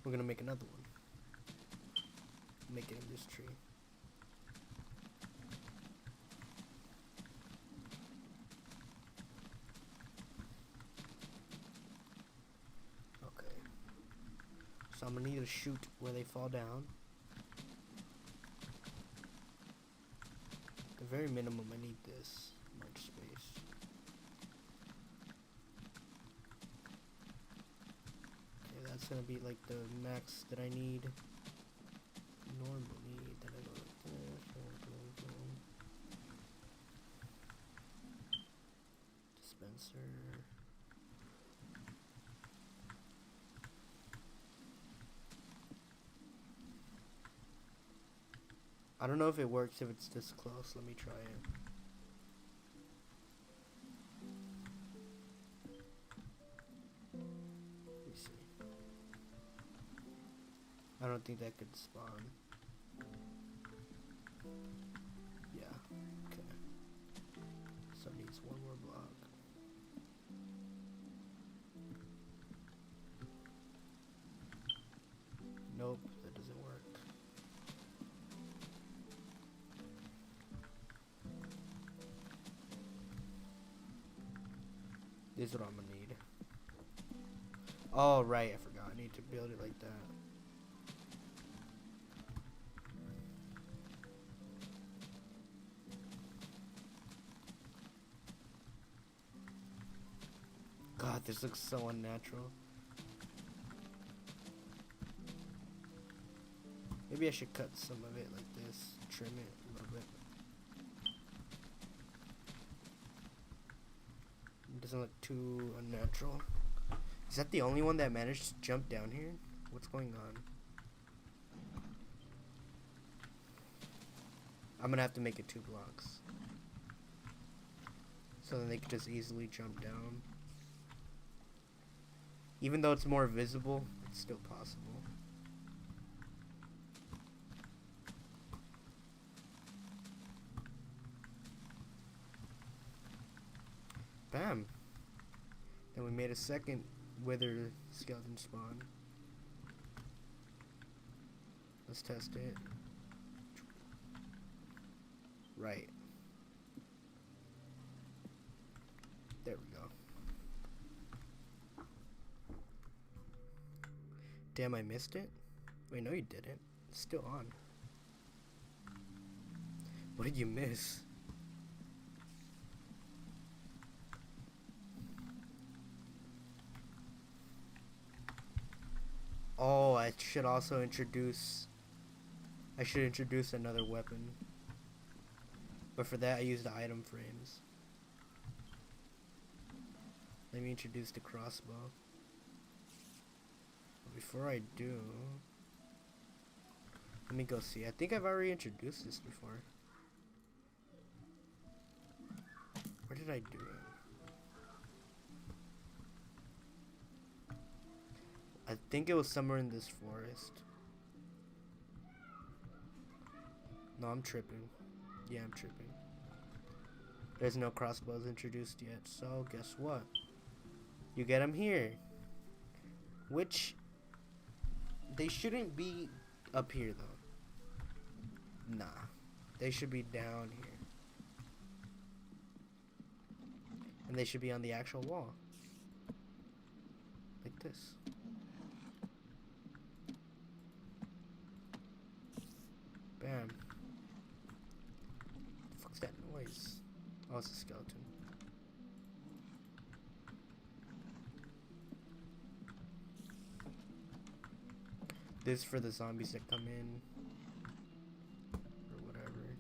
We're gonna make another one. Make it in this tree. Okay. So I'm gonna need to shoot where they fall down. At the very minimum, I need this much space. Okay, that's gonna be like the max that I need. Normally, then I go like this. Boom. Dispenser. I don't know if it works if it's this close. Let me try it. Let me see. I don't think that could spawn. Yeah, okay. So it needs 1 more block. Nope, that doesn't work. This is what I'm gonna need. Oh, right, I forgot. I need to build it like that. God, this looks so unnatural. Maybe I should cut some of it like this. Trim it a little bit. It doesn't look too unnatural. Is that the only one that managed to jump down here? What's going on? I'm gonna have to make it 2 blocks. So then they could just easily jump down. Even though it's more visible, it's still possible. Bam. Then we made a second wither skeleton spawn. Let's test it. Right. There we go. Damn, I missed it? Wait, no you didn't. It's still on. What did you miss? Oh, I should also introduce... I should introduce another weapon. But for that, I used the item frames. Let me introduce the crossbow. But before I do... Let me go see. I think I've already introduced this before. Where did I do it? I think it was somewhere in this forest. No, I'm tripping. Yeah, I'm tripping. There's no crossbows introduced yet, so guess what? You get them here. Which, they shouldn't be up here though. Nah, they should be down here. And they should be on the actual wall. Like this. Bam. The fuck's that noise? Oh, it's a skeleton. This is for the zombies that come in. Or whatever.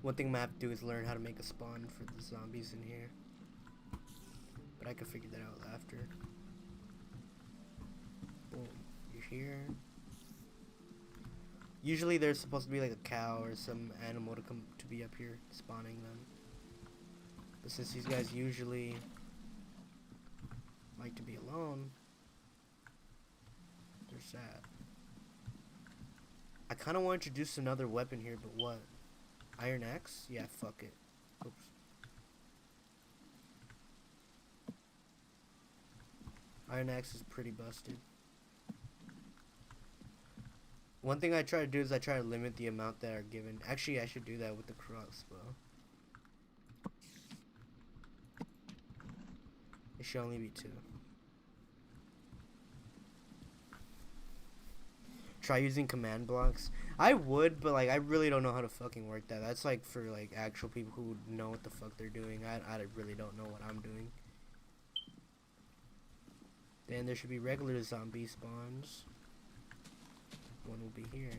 One thing I'm gonna have to do is learn how to make a spawn for the zombies in here. But I can figure that out after. here. Usually there's supposed to be like a cow or some animal to be up here spawning them. But since these guys usually like to be alone, they're sad. I kind of want to introduce another weapon here, but what? Iron axe? Yeah, fuck it. Oops. Iron axe is pretty busted. One thing I try to do is I try to limit the amount that are given. Actually, I should do that with the crossbow. It should only be 2. Try using command blocks. I would, but like I really don't know how to fucking work that. That's like for like actual people who know what the fuck they're doing. I really don't know what I'm doing. Then there should be regular zombie spawns. One will be here.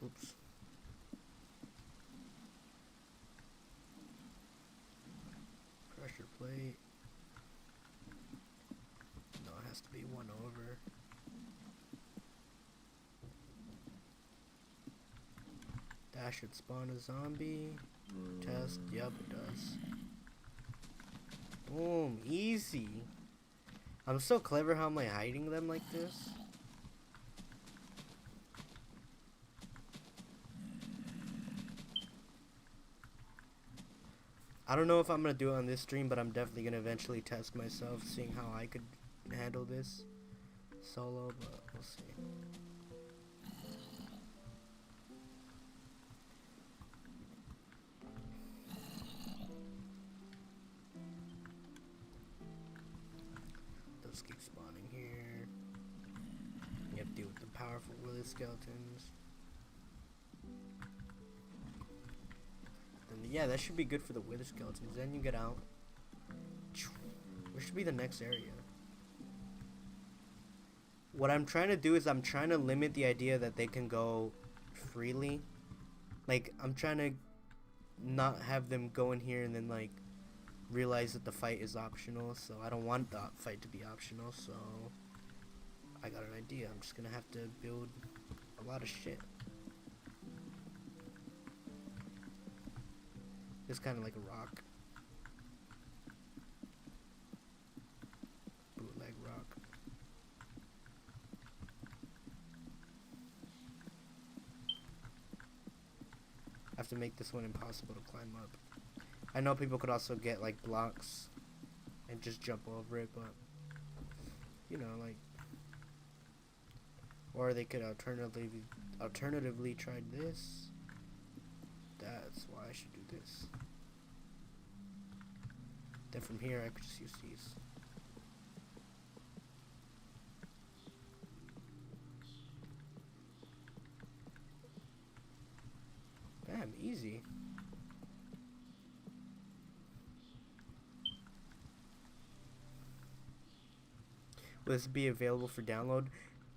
Oops. Pressure plate. No, it has to be 1 over. That should spawn a zombie. Test. Yep, it does. Boom. Easy. I'm so clever how I'm like hiding them like this. I don't know if I'm gonna do it on this stream, but I'm definitely gonna eventually test myself, seeing how I could handle this solo, but we'll see. Those keep spawning here. You have to deal with the powerful wither skeletons. Yeah, that should be good for the wither skeletons. Then you get out. Where should be the next area? What I'm trying to do is I'm trying to limit the idea that they can go freely. Like, I'm trying to not have them go in here and then, like, realize that the fight is optional. So I don't want the fight to be optional. So I got an idea. I'm just going to have to build a lot of shit. It's kind of like a rock. Bootleg rock. I have to make this one impossible to climb up. I know people could also get like blocks and just jump over it, but you know, like, or they could alternatively try this. That's why I should do this. Then from here I could just use these. Damn, easy. Will this be available for download?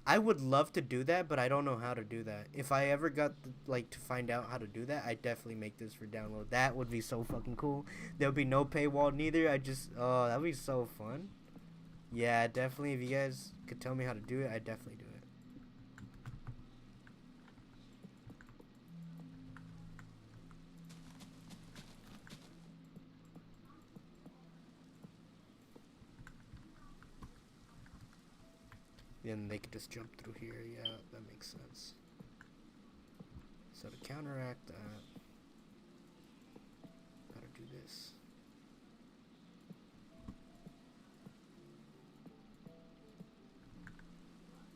I would love to do that, but I don't know how to do that. If I ever got to find out how to do that, I'd definitely make this for download. That would be so fucking cool. There'll be no paywall neither. Oh, that'd be so fun. Yeah, definitely. If you guys could tell me how to do it, I'd definitely do it. Then they could just jump through here. Yeah, that makes sense. So to counteract that, gotta do this.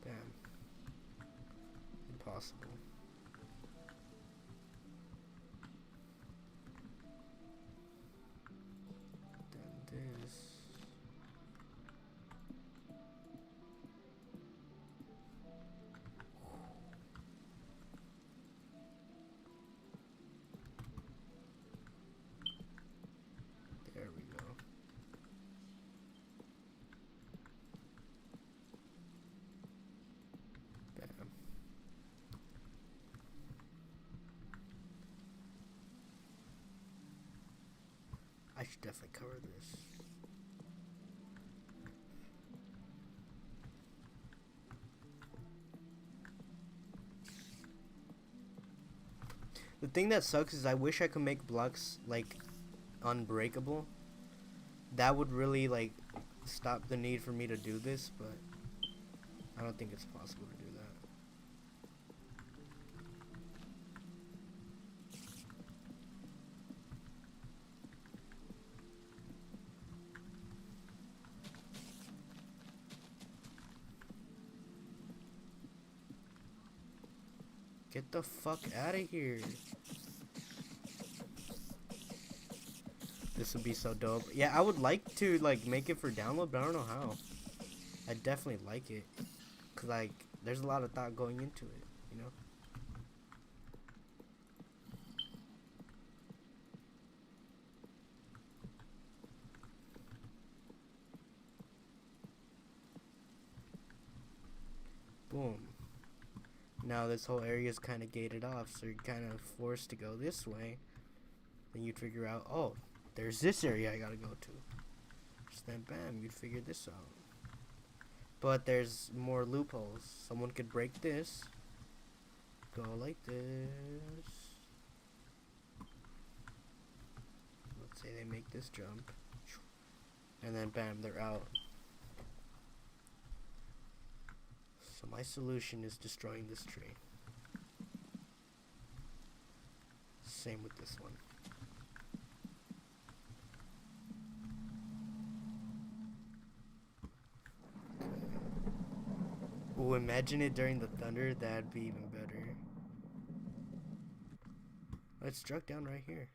Damn. Impossible. Then this. should definitely cover this. The thing that sucks is I wish I could make blocks like unbreakable. That would really like stop the need for me to do this, but I don't think it's possible to do that. Get the fuck out of here. This would be so dope. Yeah, I would like to like make it for download, but I don't know how. I definitely like it. Cause like there's a lot of thought going into it, you know? Boom. Now this whole area is kind of gated off, so you're kind of forced to go this way. Then you'd figure out, oh, there's this area I gotta go to. Just then, bam, you'd figure this out. But there's more loopholes. Someone could break this. Go like this. Let's say they make this jump. And then, bam, they're out. So my solution is destroying this tree. Same with this one. Ooh, imagine it during the thunder. That'd be even better. Oh, it struck down right here.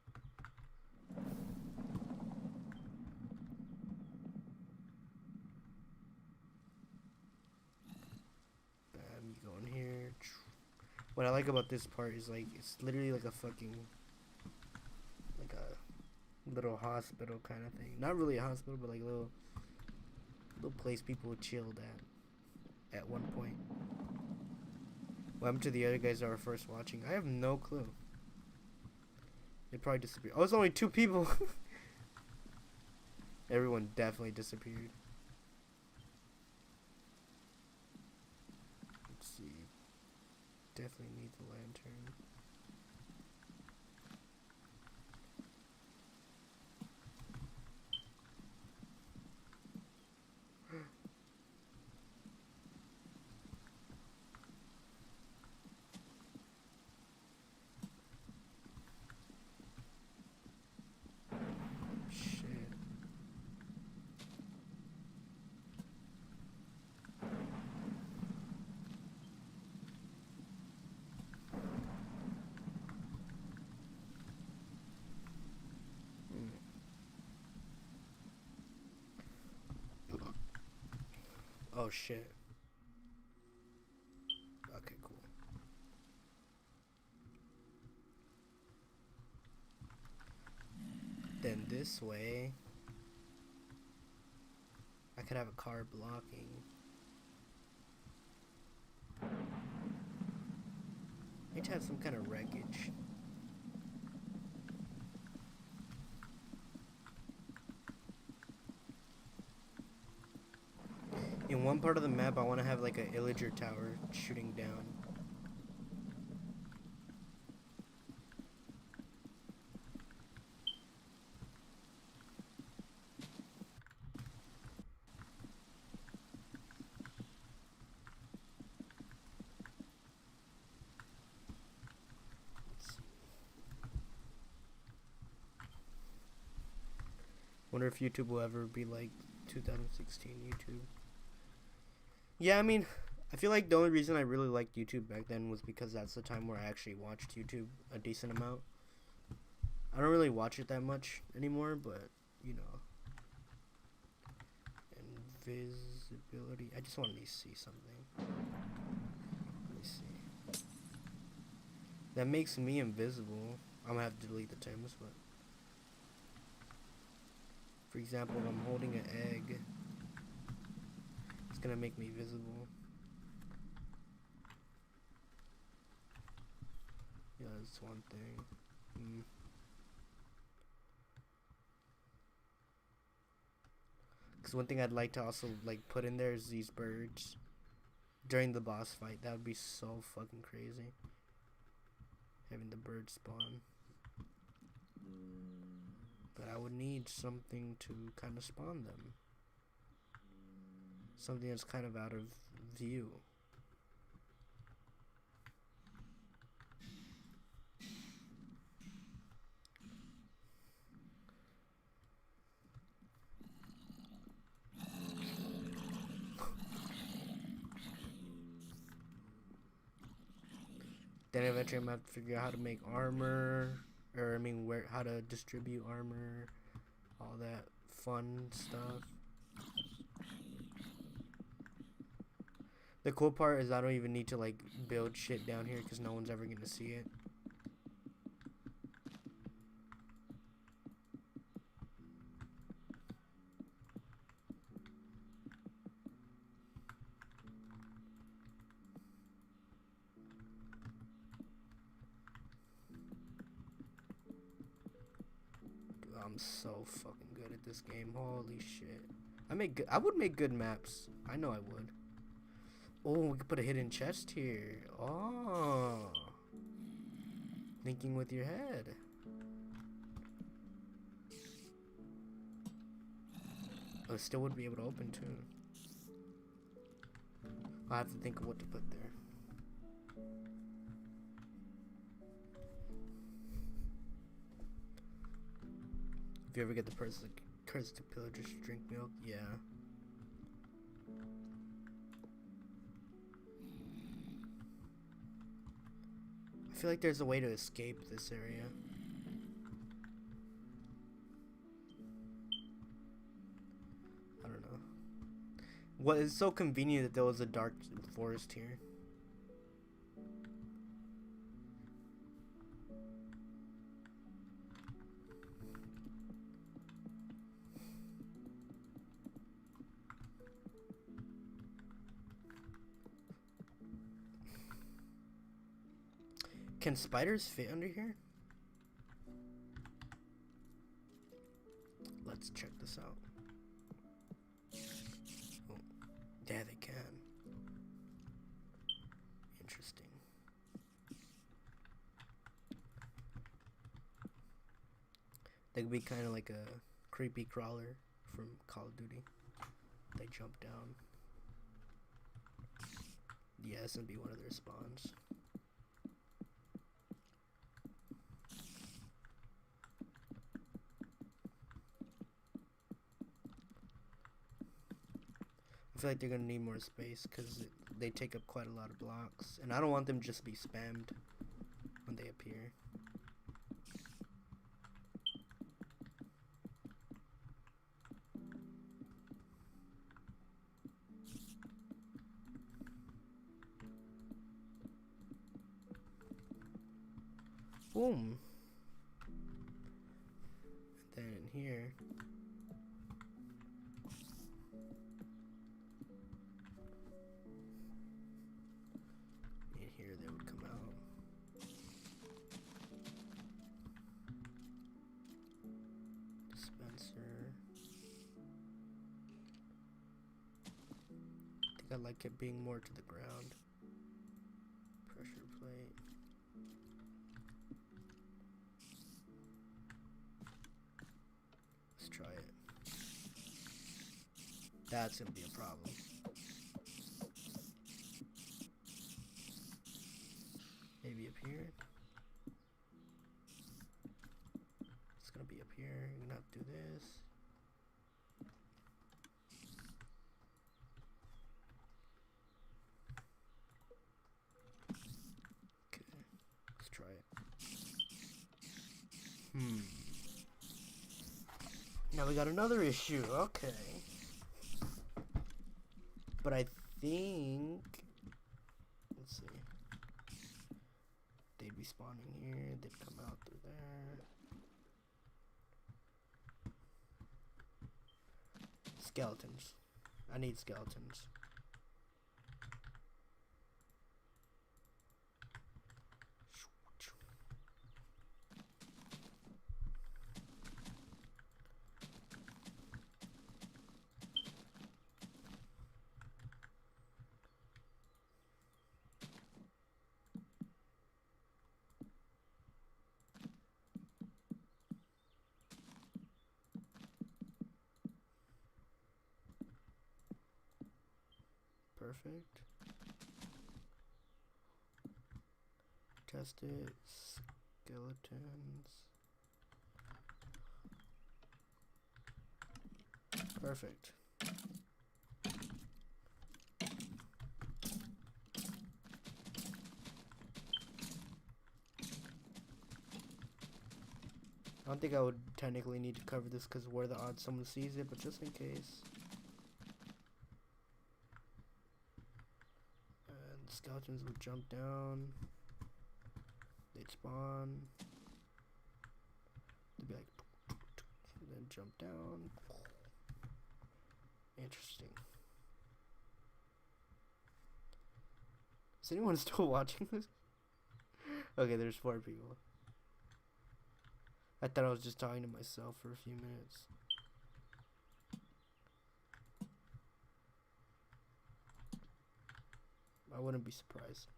You go in here. What I like about this part is like it's literally like a fucking like a little hospital kind of thing. Not really a hospital, but like a little place people chilled at one point. What happened to the other guys that were first watching? I have no clue. They probably disappeared. Oh, it's only 2 people. Everyone definitely disappeared. Let's see. Definitely need the lantern. Oh shit. Okay, cool. Then this way, I could have a car blocking. I need to have some kind of wreckage. In one part of the map, I want to have like a Illager tower shooting down. Wonder if YouTube will ever be like 2016 YouTube. Yeah, I mean, I feel like the only reason I really liked YouTube back then was because that's the time where I actually watched YouTube a decent amount. I don't really watch it that much anymore, but, you know. Invisibility. I just wanted to see something. Let me see. That makes me invisible. I'm gonna have to delete the Tims, but. For example, if I'm holding an egg, it's gonna make me visible. Yeah, that's one thing. Because one thing I'd like to also like put in there is these birds during the boss fight. That would be so fucking crazy. Having the birds spawn. But I would need something to kind of spawn them. Something that's kind of out of view. Then eventually I'm gonna have to figure out how to make armor, or I mean how to distribute armor, all that fun stuff. The cool part is I don't even need to like build shit down here because no one's ever gonna see it. I'm so fucking good at this game. Holy shit. I would make good maps. I know I would. Oh, we could put a hidden chest here. Oh. Thinking with your head. Oh, it still would be able to open too. I'll have to think of what to put there. If you ever get the curse to pillagers drink milk, yeah. I feel like there's a way to escape this area. I don't know. Well, it's so convenient that there was a dark forest here. Can spiders fit under here? Let's check this out. Oh, yeah, they can. Interesting. They could be kind of like a creepy crawler from Call of Duty. They jump down. Yeah, this would be one of their spawns. I feel like they're gonna need more space because they take up quite a lot of blocks, and I don't want them just to be spammed when they appear. Boom. And then in here. They would come out. Dispenser. I think I like it being more to the ground. Pressure plate. Let's try it. That's gonna be a problem. Maybe up here. It's gonna be up here. You're gonna have to do this. Okay, let's try it. Now we got another issue. Okay. But I think, let's see. They'd be spawning here, they'd come out through there. Skeletons. I need skeletons. Perfect. Test it. Skeletons. Perfect. I don't think I would technically need to cover this because where the odds someone sees it, but just in case. And the skeletons would jump down. They'd spawn. They'd be like, and then jump down. Interesting. Is anyone still watching this? Okay, there's 4 people. I thought I was just talking to myself for a few minutes. I wouldn't be surprised.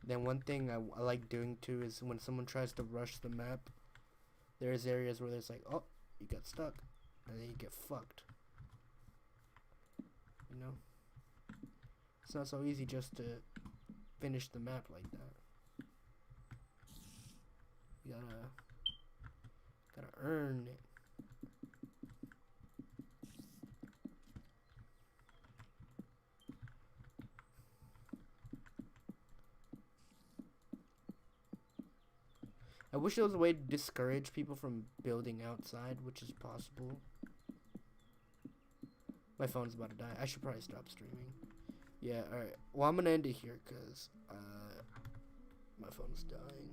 Then one thing I like doing too is when someone tries to rush the map, there's areas where there's like, oh, you got stuck, and then you get fucked. You know? It's not so easy just to finish the map like that. You gotta earn it. I wish there was a way to discourage people from building outside, which is possible. My phone's about to die. I should probably stop streaming. Yeah, alright. Well, I'm gonna end it here because my phone's dying.